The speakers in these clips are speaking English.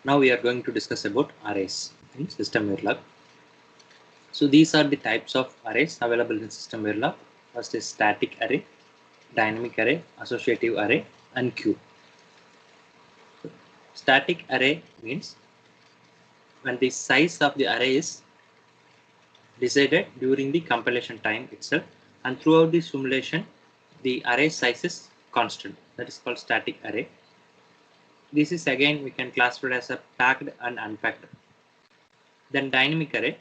Now we are going to discuss about arrays in System Verilog. So these are the types of arrays available in System Verilog. First is static array, dynamic array, associative array, and queue. Static array means when the size of the array is decided during the compilation time itself, and throughout the simulation the array size is constant. That is called static array. This is again we can classify it as a packed and unpacked. Then dynamic array.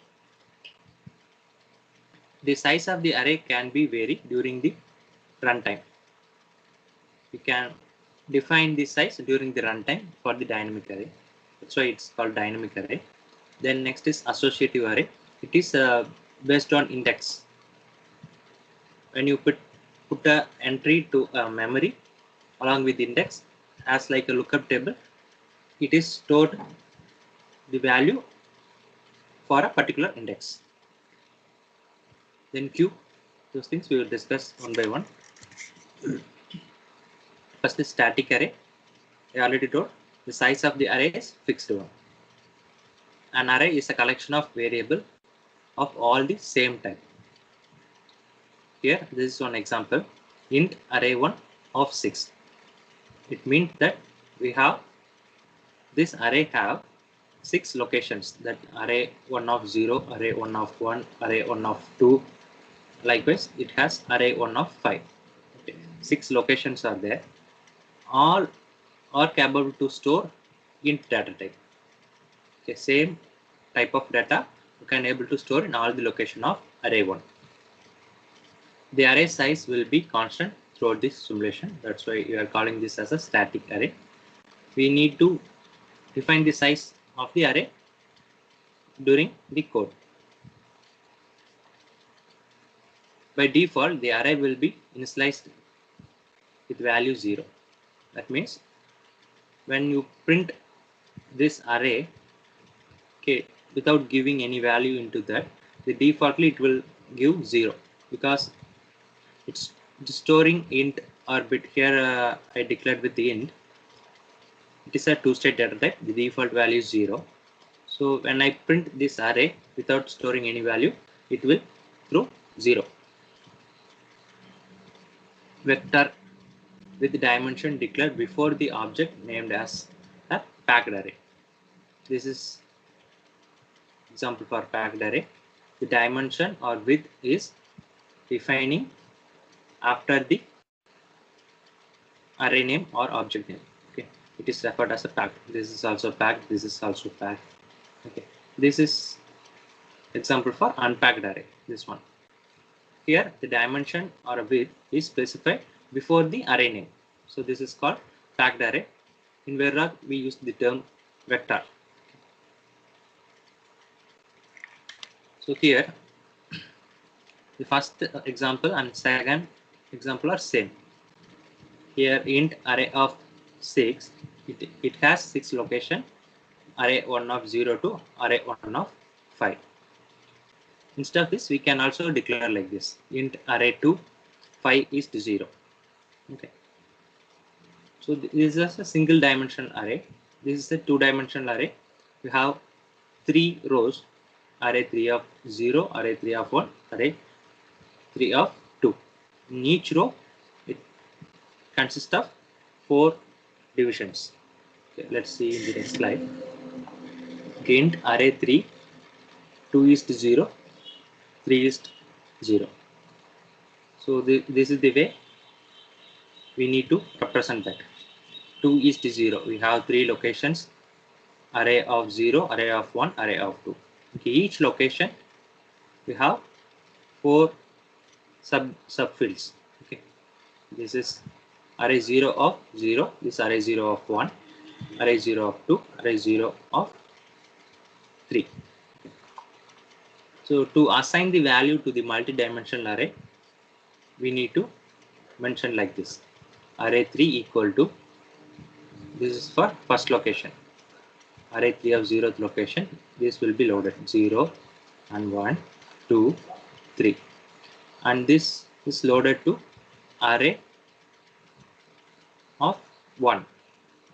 The size of the array can be varied during the runtime. We can define the size during the runtime for the dynamic array. That's why it's called dynamic array. Then next is associative array. It is based on index. When you put a entry to a memory along with index as like a lookup table, it is stored the value for a particular index. Then queue, those things we will discuss one by one. First is static array. I already told the size of the array is fixed one. An array is a collection of variables of all the same type. Here, this is one example. Int array1 of 6. It means that we have this array have 6 locations. That array1 of 0, array1 of 1, array1 of 2. Likewise, it has array1 of 5. Okay. 6 locations are there. All are capable to store int data type. Okay, same type of data you can able to store in all the location of array1. The array size will be constant throughout this simulation. That's why we are calling this as a static array. We need to define the size of the array during the code. By default, the array will be initialized with value 0. That means when you print this array, okay, without giving any value into that, the defaultly it will give 0 because it's storing int or bit. Here I declared with the int. It is a two-state data type. The default value is 0. So when I print this array without storing any value, it will throw 0. Vector with the dimension declared before the object named as a packed array. This is example for packed array. The dimension or width is defining after the array name or object name. Okay, it is referred as a packed. This is also packed. This is also packed. Okay, this is example for unpacked array. This one. Here the dimension or a width is specified before the array name. So this is called packed array. In Verilog we use the term vector. So here the first example and second example are same. Here int array of 6, it has 6 location, array1 of 0 to array1 of 5. Instead of this, we can also declare like this: int array2 5 is to 0. Okay. So this is a single dimensional array. This is a two-dimensional array. We have 3 rows: array 3 of 0, array 3 of 1, array 3 of 2. In each row, it consists of 4 divisions. Okay, let's see in the next slide. Int array 3, 2 is to 0, 3 is to 0. So this is the way we need to represent that. 2 is to 0. We have 3 locations: array of 0, array of 1, array of 2. Okay, each location we have 4 subfields. Okay, this is array 0 of 0, this array 0 of 1, array 0 of 2, array 0 of 3. So to assign the value to the multi-dimensional array, we need to mention like this: array 3 equal to, this is for first location, array 3 of 0th location, this will be loaded 0 and 1, 2, 3, and this is loaded to array of 1,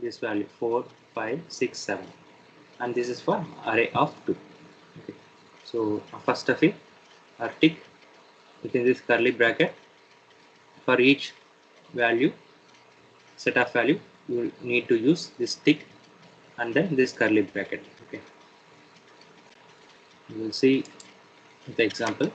this value 4, 5, 6, 7. and this is for array of 2. Okay. So first of it, our tick within this curly bracket, for each value, set of value, you will need to use this tick and then this curly bracket. Okay, you will see the example.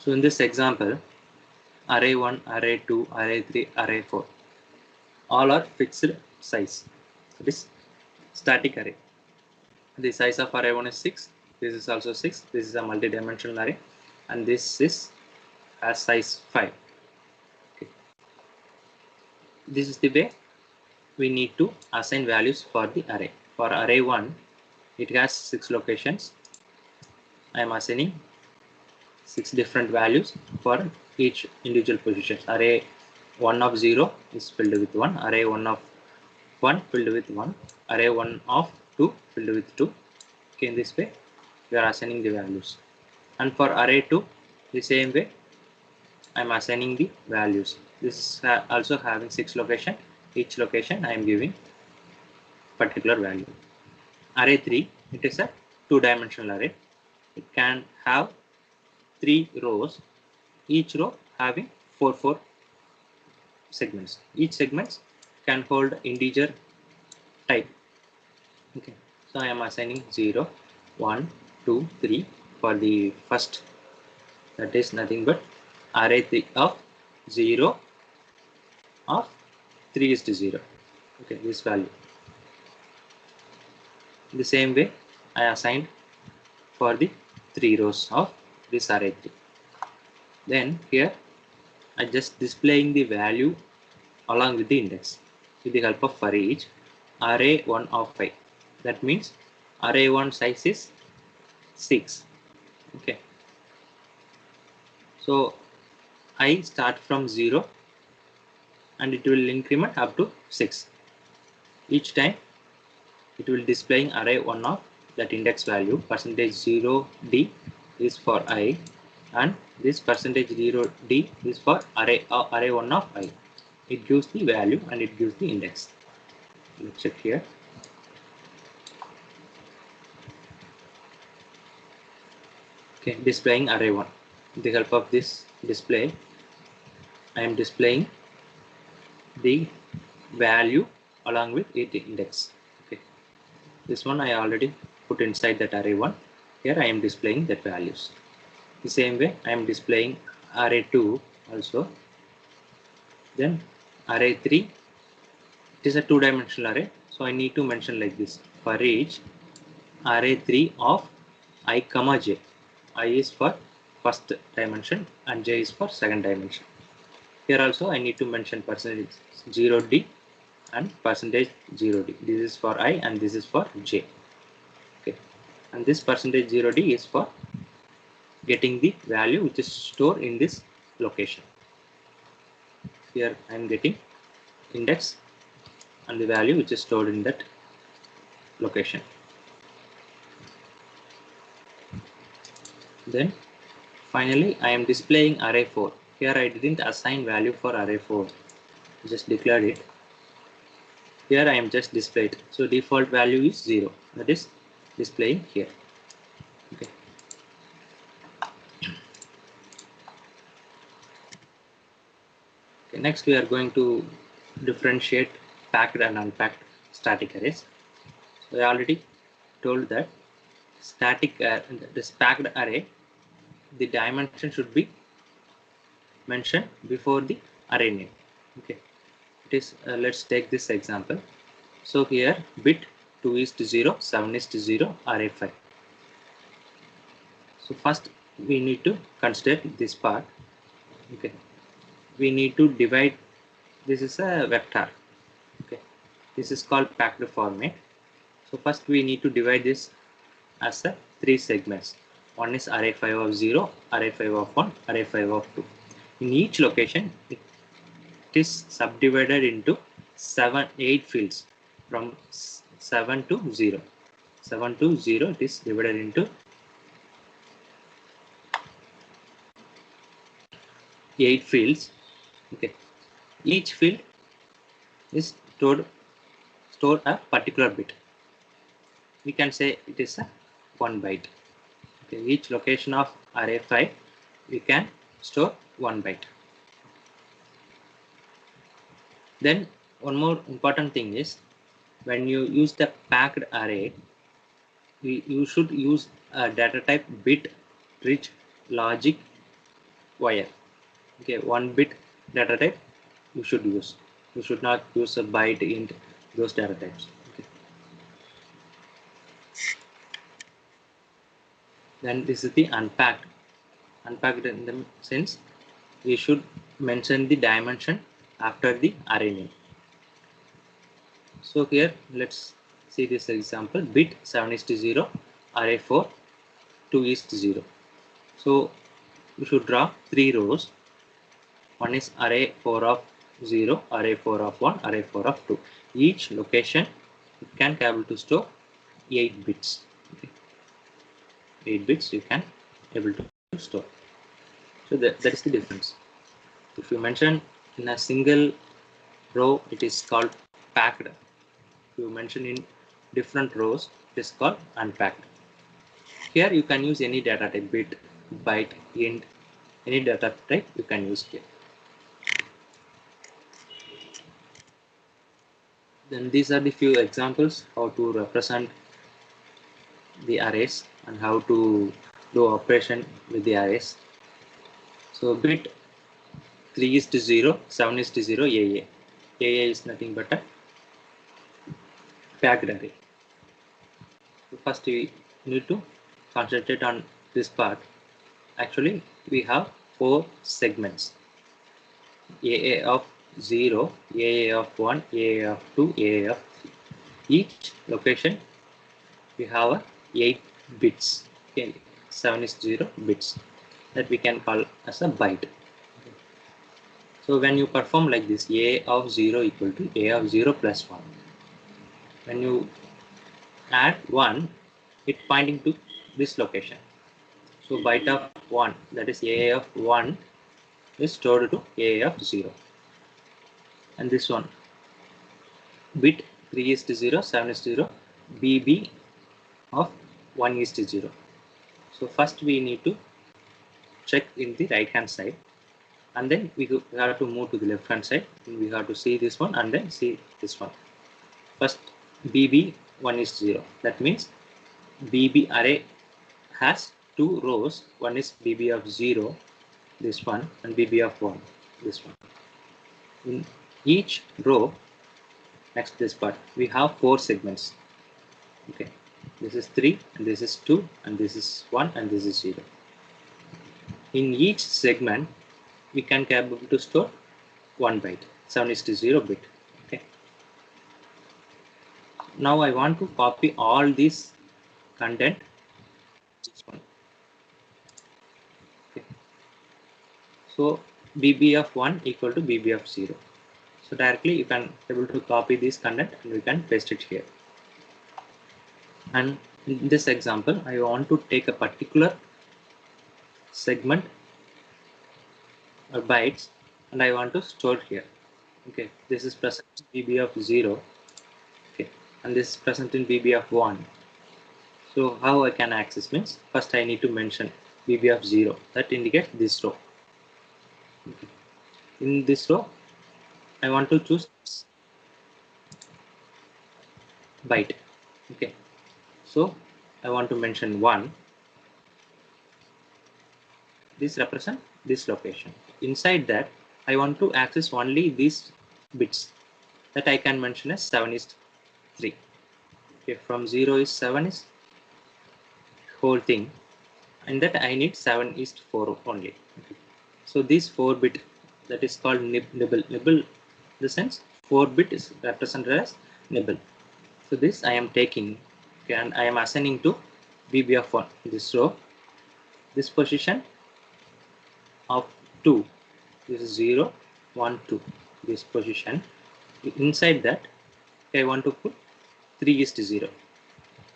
So in this example, array 1, array 2, array 3, array 4, all are fixed size. It is static array. The size of array 1 is 6, this is also 6, this is a multi-dimensional array, and this is as size 5. Okay. This is the way we need to assign values for the array. For array 1, it has 6 locations. I am assigning 6 different values for each individual position. Array 1 of 0 is filled with 1, array 1 of 1 filled with 1, array 1 of 2 filled with 2. Okay, in this way we are assigning the values. And for array 2, the same way I am assigning the values. This is also having 6 locations. Each location I am giving particular value. Array 3, it is a 2-dimensional array. It can have 3 rows, each row having 4 segments. Each segment can hold integer type. Okay, so I am assigning 0, 1, 2, 3 for the first. That is nothing but array 3 of 0 of 3 is to 0. Okay, this value. In the same way, I assigned for the 3 rows of this array 3. Then here I just displaying the value along with the index with the help of for each array 1 of 5. That means array 1 size is 6. Okay. So I start from 0 and it will increment up to 6. Each time it will displaying array 1 of that index value. Percentage 0d is for I, and this percentage 0d is for array 1 of I. It gives the value and it gives the index. Let's check here. Okay, displaying array 1. With the help of this display, I am displaying the value along with its index. Okay, this one I already put inside that array 1. Here I am displaying that values. The same way I am displaying array 2 also. Then array 3, it is a 2-dimensional array, so I need to mention like this: for each array 3 of I comma j. I is for first dimension and j is for second dimension. Here also I need to mention percentage 0d and percentage 0d. This is for I and this is for j. Okay, and this percentage 0d is for getting the value which is stored in this location. Here I am getting index and the value which is stored in that location. Then finally I am displaying array 4. Here I didn't assign value for array 4, just declared it. Here I am just displayed, so default value is 0, that is displaying here. Okay. Okay, next we are going to differentiate packed and unpacked static arrays. So I already told that this packed array, the dimension should be mentioned before the array name. Okay, it is let's take this example. So here bit 2 is to 0, 7 is to 0, array 5. So first we need to consider this part. Okay, we need to divide. This is a vector. Okay, this is called packed format. So first we need to divide this as a 3 segments. One is array 5 of 0, array 5 of 1, array 5 of 2. In each location it is subdivided into 8 fields from 7 to 0. 7 to 0 it is divided into 8 fields. Okay, each field is stored a particular bit. We can say it is a 1 byte. Okay, each location of array 5 we can store 1 byte. Then one more important thing is, when you use the packed array, you should use a data type bit rich logic wire. Okay, 1 bit data type you should use. You should not use a byte int, those data types. Okay. Then this is the unpacked. Unpacked in the sense we should mention the dimension after the array name. So here let's see this example. Bit 7 is to 0, array 4, 2 is to 0. So we should draw 3 rows. One is array 4 of 0, array 4 of 1, array 4 of 2. Each location it can be able to store 8 bits. Okay. 8 bits you can able to store. So that is the difference. If you mention in a single row, it is called packed. If you mention in different rows, it is called unpacked. Here you can use any data type, bit, byte, int, any data type you can use here. Then these are the few examples how to represent the arrays and how to do operation with the arrays. So bit 3 is to 0, 7 is to 0, AA. AA is nothing but a packed array. So first we need to concentrate on this part. Actually, we have 4 segments. AA of 0, AA of 1, AA of 2, AA of 3. Each location we have a 8 bits. Okay, 7 is 0 bits that we can call as a byte. So when you perform like this, A of 0 equal to A of 0 plus 1. When you add 1, it pointing to this location. So byte of 1, that is A of 1, is stored to A of 0. And this one, bit 3 is to 0, 7 is to 0, BB of 1 is to 0. So first we need to check in the right hand side, and then we have to move to the left hand side, and we have to see this one and then see this one. First BB 1 is 0. That means BB array has 2 rows. One is BB of 0, this one, and BB of 1, this one. In each row, next this part, we have 4 segments. Okay, this is 3, and this is 2, and this is 1, and this is 0. In each segment, we can be able to store 1 byte. 7 is to 0 bit. Okay. Now I want to copy all this content. This one. Okay. So BB of 1 equal to BB of 0. So directly you can able to copy this content and we can paste it here. And in this example, I want to take a particular segment or bytes and I want to store here. Okay, this is present in BB of 0. Okay, and this is present in BB of 1. So how I can access means, first I need to mention BB of 0. That indicates this row. Okay. In this row, I want to choose byte. Okay, so I want to mention 1. This represent this location. Inside that, I want to access only these bits that I can mention as 7 is 3. Okay, from 0 is 7 is whole thing, and that I need 7 is 4 only. Okay. So this 4 bit, that is called nibble. Nibble, the sense 4 bit is represented as nibble. So this I am taking, okay, and I am assigning to BB of 1 this row. This position of 2, this is 0, 1, 2, this position. Inside that, I want to put 3 is to 0.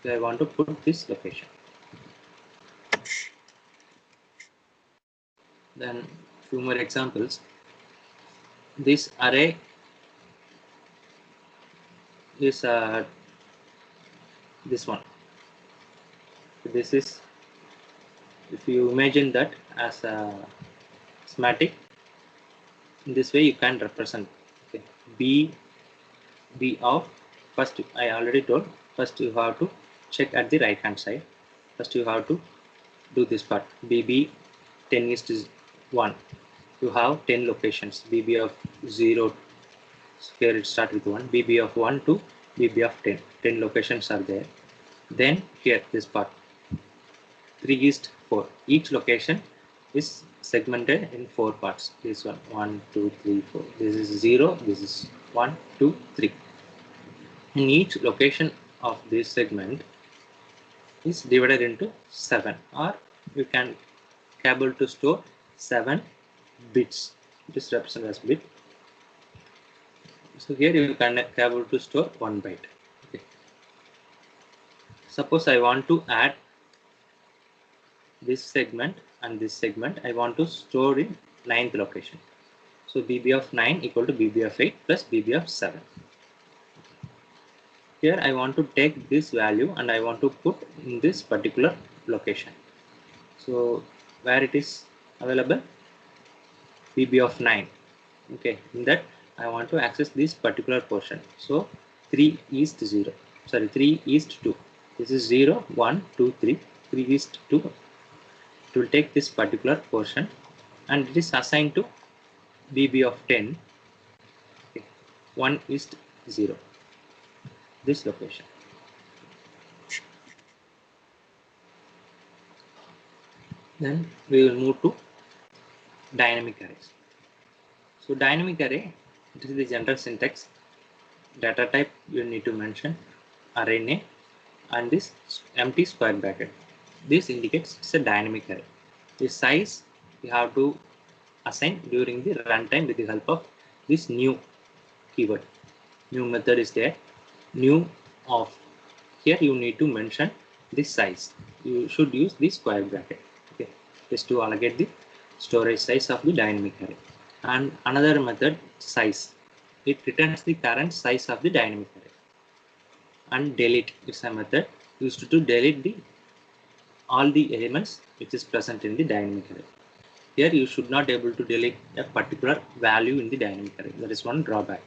So I want to put this location. Then Few more examples. This array is this one. This is, if you imagine that as a schematic, in this way you can represent. Okay. B of, first I already told, first you have to check at the right hand side. First you have to do this part. BB 10 is to 1. You have 10 locations. BB of 0, here it start with 1. BB of 1 to BB of 10. 10 locations are there. Then here this part 3 is 4. Each location is segmented in 4 parts. This one 1, 2, 3, 4. This is 0. This is 1, 2, 3. In each location of this segment is divided into 7, or you can able to store 7 bits. It is represented as bit. So here you can able to store 1 byte. Okay. Suppose I want to add this segment and this segment. I want to store in 9th location. So BB of 9 equal to BB of 8 plus BB of 7. Here I want to take this value and I want to put in this particular location. So where it is available? BB of 9. Okay, in that I want to access this particular portion. So 3 is to 0. Sorry, 3 is to 2. This is 0, 1, 2, 3. 3 is to 2. It will take this particular portion and it is assigned to BB of 10. Okay. 1 is to 0. This location. Then we will move to dynamic arrays. So dynamic array, it is the general syntax. Data type you need to mention, array name, and this empty square bracket. This indicates it's a dynamic array. The size you have to assign during the runtime with the help of this new keyword. New method is there. New of, here you need to mention this size. You should use the square bracket. Okay, just to allocate the storage size of the dynamic array. And another method, size. It returns the current size of the dynamic array. And delete is a method used to delete all the elements which is present in the dynamic array. Here you should not able to delete a particular value in the dynamic array. That is one drawback.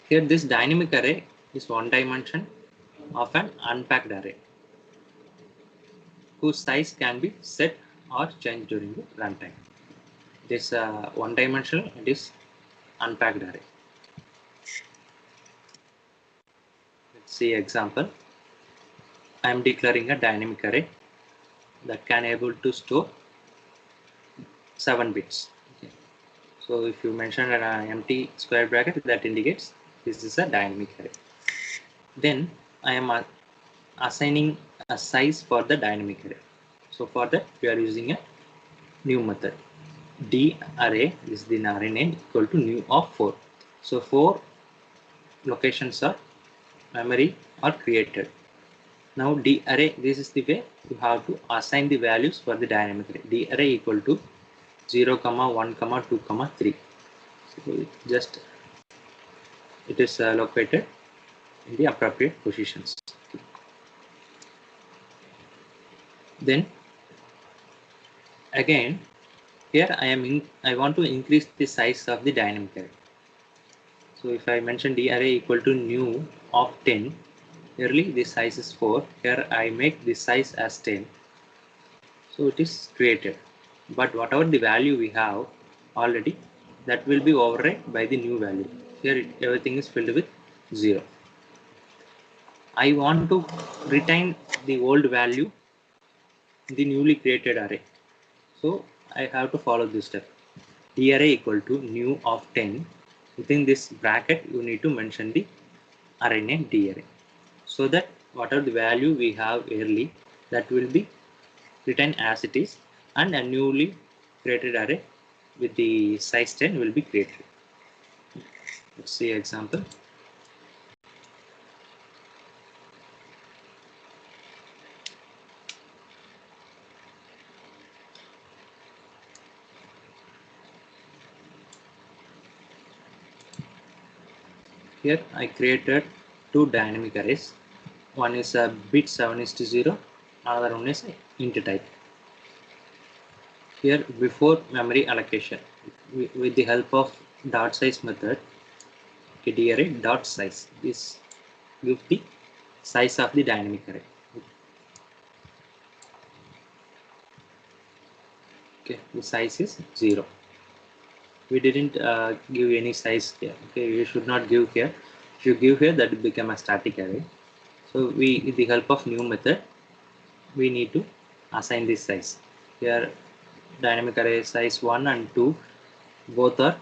Here this dynamic array is one dimension of an unpacked array whose size can be set or changed during the runtime. This one dimensional, it is unpacked array. Let's see example. I am declaring a dynamic array that can able to store 7 bits. Okay. So if you mention an empty square bracket, that indicates this is a dynamic array. Then I am assigning a size for the dynamic array. So for that we are using a new method. D array is the array name equal to new of 4. So 4 locations of memory are created. Now D array, this is the way you have to assign the values for the dynamic array. D array equal to 0, 1, 2, 3. So it is located in the appropriate positions. Then again, here I want to increase the size of the dynamic array. So if I mention D array equal to new of 10, early the size is 4. Here I make the size as 10. So it is created. But whatever the value we have already, that will be override by the new value. Here everything is filled with 0. I want to retain the old value in the newly created array. So I have to follow this step. D array equal to new of 10. Within this bracket, you need to mention the array name D array. So that whatever the value we have early, that will be written as it is, and a newly created array with the size 10 will be created. Let's see example. Here I created two dynamic arrays. One is a bit 7:0, another one is int type. Here before memory allocation, with the help of dot size method, get array dot size. This gives the size of the dynamic array. Okay, the size is 0. We didn't give any size here. Okay, you should not give here. If you give here, that will become a static array. So we, with the help of new method, we need to assign this size. Here dynamic array size 1 and 2 both are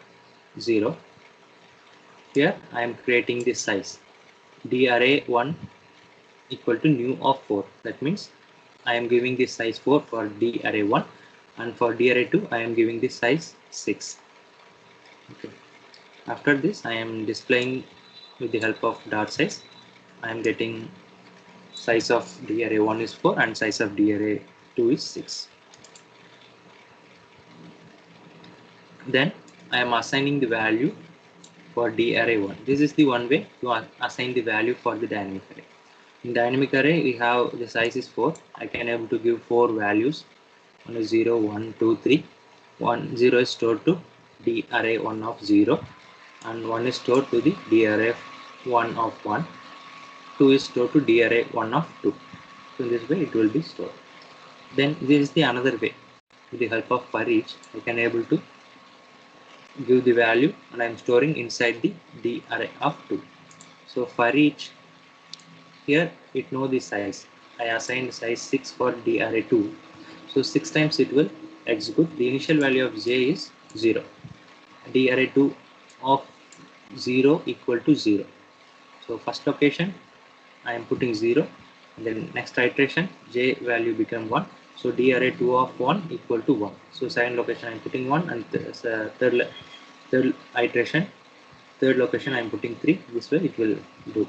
0. Here I am creating this size d array 1 equal to new of 4. That means I am giving this size 4 for d array 1, and for d array 2 I am giving this size 6. Okay. After this I am displaying with the help of dot size. I am getting size of d array 1 is 4 and size of d array 2 is 6. Then I am assigning the value for d array 1. This is the one way to assign the value for the dynamic array. In dynamic array we have the size is 4. I can able to give 4 values. One is 0, 1, 2, 3. 0 is stored to d array 1 of 0, and 1 is stored to the d array 1 of 1. 2 is stored to d array 1 of 2. So in this way it will be stored. Then this is the another way. With the help of for each, I can able to give the value, and I am storing inside the d array of 2. So for each, here it know the size. I assigned size 6 for d array 2. So 6 times it will execute. The initial value of j is 0. D array 2 of 0 equal to 0. So first location I am putting 0, and then next iteration j value become 1. So d array 2 of 1 equal to 1. So second location I am putting 1, and third iteration, third location I am putting 3. This way it will do.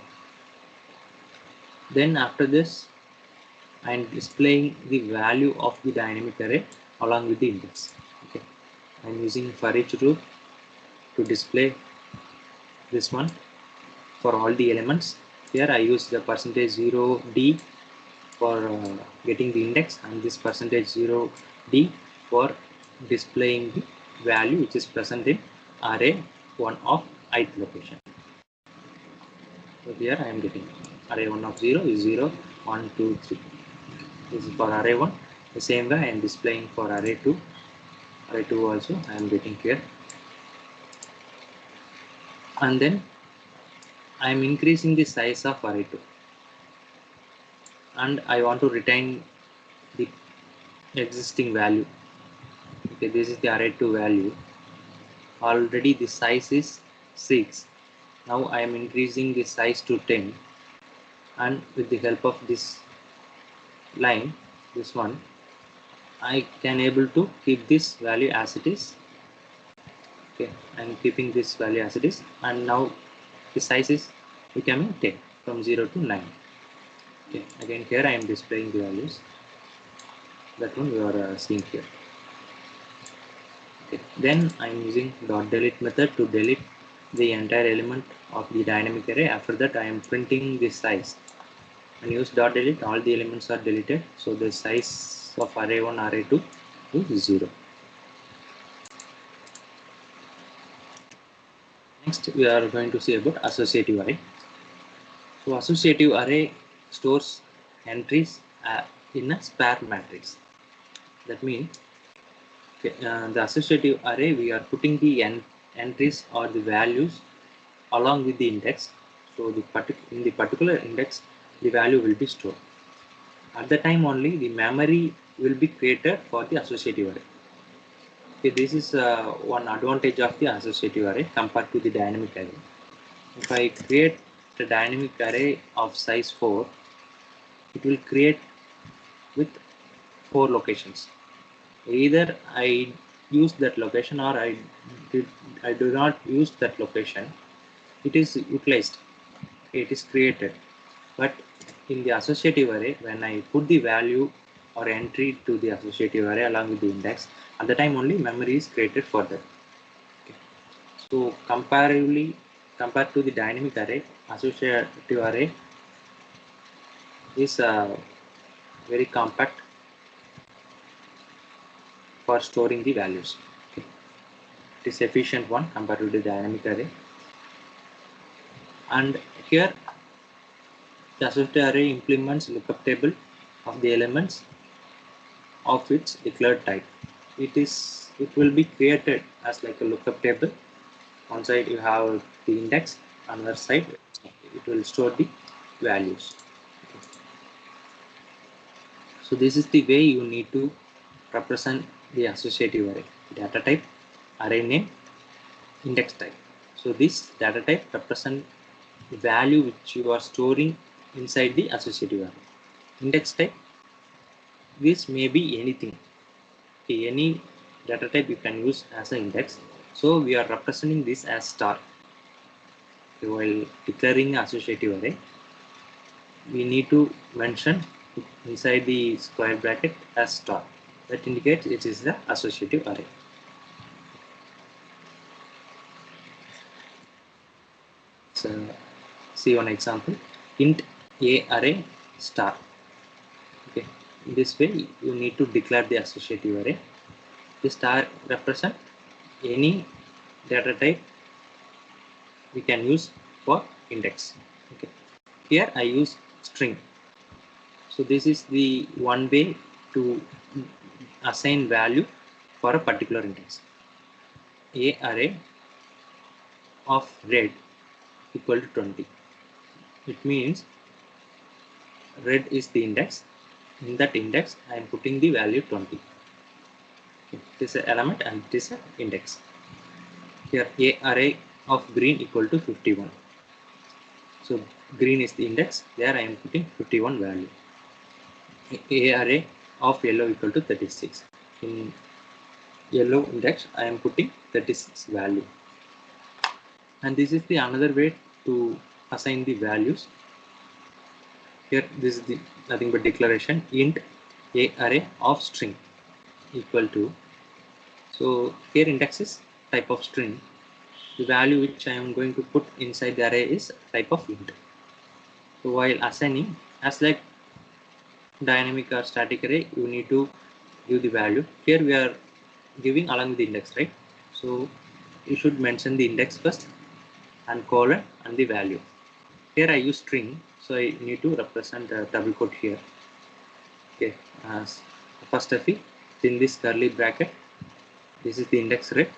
Then after this I am displaying the value of the dynamic array along with the index. Okay, I am using for each rule to display this one for all the elements. Here I use the percentage 0d for getting the index, and this percentage 0d for displaying the value which is present in array 1 of ith location. So here I am getting array 1 of 0 is 0, 1, 2, 3. This is for array 1. The same way I am displaying for array 2. Array 2 also I am getting here. And then I am increasing the size of array 2. And I want to retain the existing value. Okay, this is the array 2 value. Already the size is 6. Now I am increasing the size to 10, and with the help of this line, this one, I can able to keep this value as it is. Okay, I am keeping this value as it is, and now the size is becoming 10 from 0 to 9. Okay, again here I am displaying the values. That one we are seeing here. Okay, then I am using dot delete method to delete the entire element of the dynamic array. After that I am printing the size, and use dot delete, all the elements are deleted, so the size of array 1 array 2 is 0. Next we are going to see about associative array. So associative array stores entries in a spare matrix. That means the associative array, we are putting the entries or the values along with the index. So in the particular index the value will be stored. At the time only the memory will be created for the associative array. Okay, this is one advantage of the associative array compared to the dynamic array. If I create the dynamic array of size 4, it will create with 4 locations. Either I use that location or I do not use that location. It is utilized, it is created. But in the associative array, when I put the value or entry to the associative array along with the index, at the time only memory is created for that. Okay. So comparatively, compared to the dynamic array, associative array is very compact for storing the values. Okay. It is efficient one compared to the dynamic array. And here the associative array implements lookup table of the elements of its declared type. It will be created as like a lookup table. One side you have the index, another side it will store the values. So this is the way you need to represent the associative array: data type, array name, index type. So this data type represent the value which you are storing inside the associative array. Index type, this may be anything. Okay, any data type you can use as an index. So we are representing this as star. Okay, while declaring associative array, we need to mention inside the square bracket as star. That indicates it is the associative array. So see one example: int a array star. Okay, in this way you need to declare the associative array. The star represent any data type we can use for index. Okay, here I use string. So this is the one way to assign value for a particular index. A array of red equal to 20. It means red is the index. In that index I am putting the value 20. Okay, this is an element and this is an index. Here a array of green equal to 51. So green is the index. There I am putting 51 value. A array of yellow equal to 36. In yellow index I am putting 36 value. And this is the another way to assign the values. Here this is the nothing but declaration: int a array of string equal to. So here index is type of string. The value which I am going to put inside the array is type of int. So while assigning, as like dynamic or static array, you need to give the value. Here we are giving along with the index, right? So you should mention the index first and colon and the value. Here I use string, so I need to represent a double quote here. Okay, as first FE in this curly bracket, this is the index red,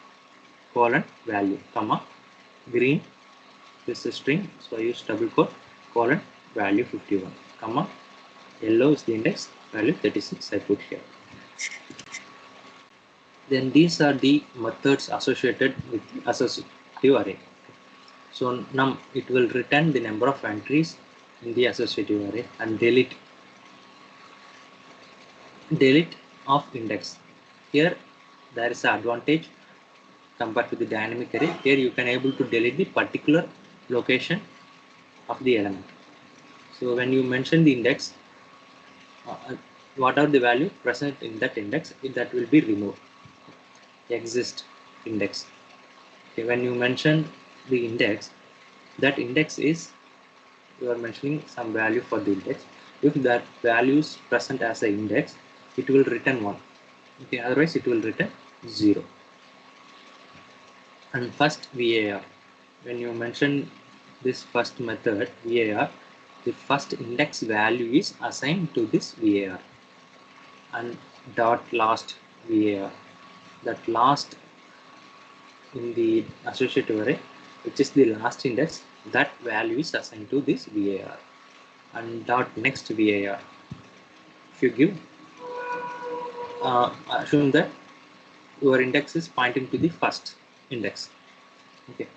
colon value, comma green, this is string, so I use double quote, colon value 51, comma yellow is the index, value 36 I put here. Then these are the methods associated with the associative array. So num, it will return the number of entries in the associative array and delete of index. Here there is an advantage compared to the dynamic array. Here you can able to delete the particular location of the element. So when you mention the index, what are the value present in that index, that will be removed. Exist index. Okay, when you mention the index, that index is, you are mentioning some value for the index. If that value is present as an index, it will return 1. Okay, otherwise it will return 0. And first VAR, when you mention this first method VAR, the first index value is assigned to this VAR, and dot last VAR, that last in the associative array, which is the last index, that value is assigned to this VAR, and dot next VAR. If you give, assume that your index is pointing to the first index. Okay,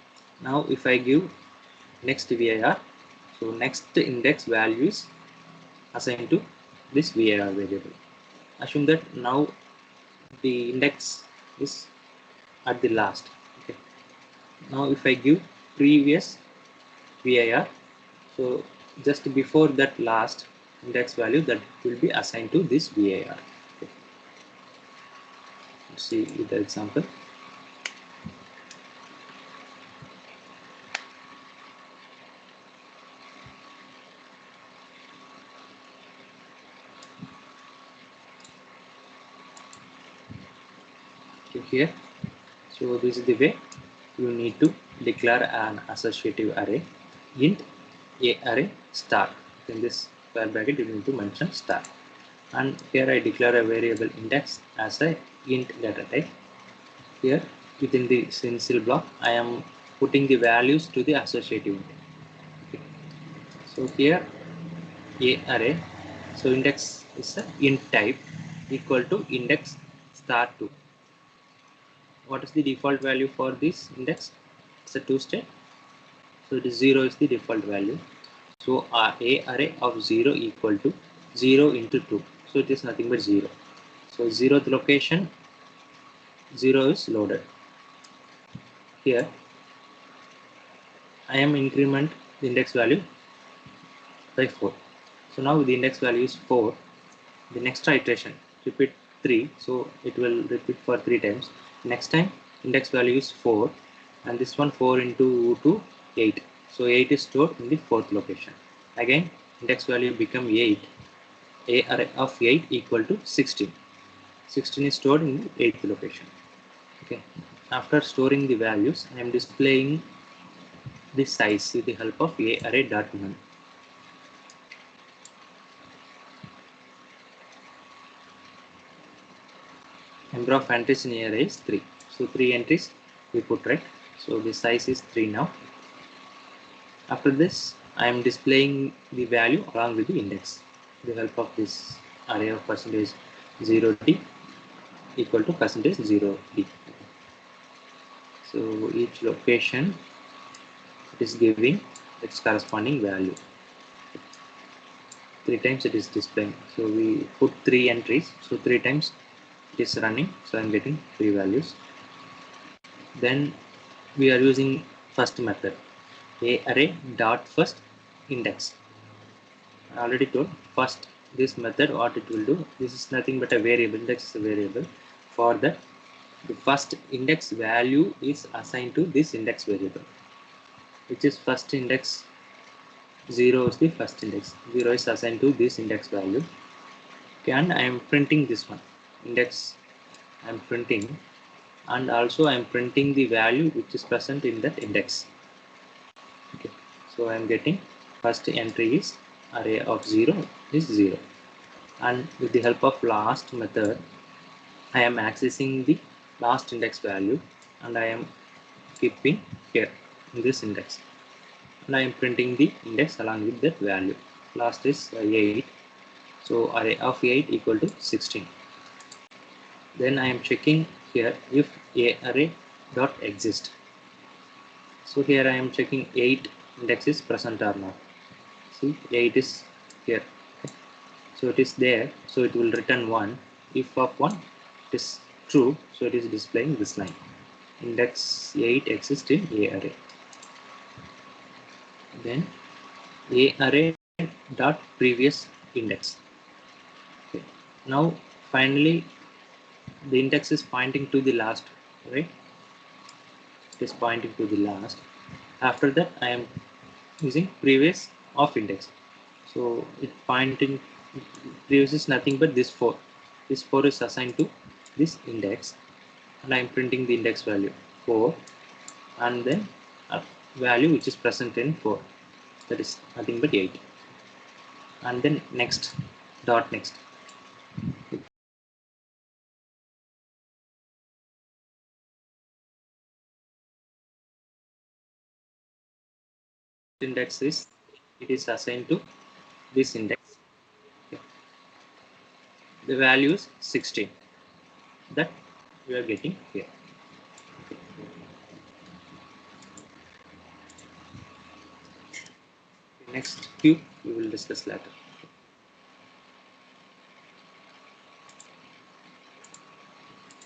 now if I give next VAR, so next index value is assigned to this VAR variable. Assume that now the index is at the last. Okay, now if I give previous VAR, so just before that last index value, that will be assigned to this VAR. Okay. Let's see with the example. here, so this is the way you need to declare an associative array int a array star. In this square bracket you need to mention star, and here I declare a variable index as a int data type. Here within the stencil block I am putting the values to the associative int. Okay. So here a array, so index is a int type equal to index star 2. What is the default value for this index? It's a 2 state, so it is 0 is the default value. So a array of 0 equal to 0 into 2, so it is nothing but 0. So 0th location 0 is loaded. Here I am increment the index value by 4. So now the index value is 4. The next iteration repeat 3, so it will repeat for 3 times. Next time index value is 4, and this one 4 into 2 8, so 8 is stored in the 4th location. Again index value become 8, a array of 8 equal to 16. 16 is stored in the 8th location. Okay, after storing the values I am displaying the size with the help of a array dot none. Number of entries in array is 3, so 3 entries we put, right? So the size is 3 now. After this I am displaying the value along with the index with the help of this array of percentage 0d equal to percentage 0d. So each location it is giving its corresponding value. 3 times it is displaying, so we put 3 entries, so 3 times it is running, so I am getting 3 values. Then we are using first method, a array dot first index. I already told first this method what it will do, this is nothing but a variable, index is a variable. For that the first index value is assigned to this index variable, which is first index. 0 is the first index, 0 is assigned to this index value. Okay, and I am printing this one index, I am printing, and also I am printing the value which is present in that index. Okay, so I am getting first entry is array of 0 is 0, and with the help of last method I am accessing the last index value and I am keeping here in this index, and I am printing the index along with that value. Last is 8, so array of 8 equal to 16. Then I am checking here if a array dot exist. So here I am checking 8 index is present or not. See 8 is here, okay. So it is there, so it will return 1. If of 1 it is true, so it is displaying this line, index 8 exists in a array. Then a array dot previous index. Okay. Now finally the index is pointing to the last, right? It is pointing to the last. After that I am using previous of index, so it pointing, previous is nothing but this 4. This 4 is assigned to this index, and I am printing the index value 4, and then a value which is present in 4, that is nothing but 8, and then next dot next. Index is, it is assigned to this index. Okay. The value is 16 that we are getting here. Okay. Next cube we will discuss later.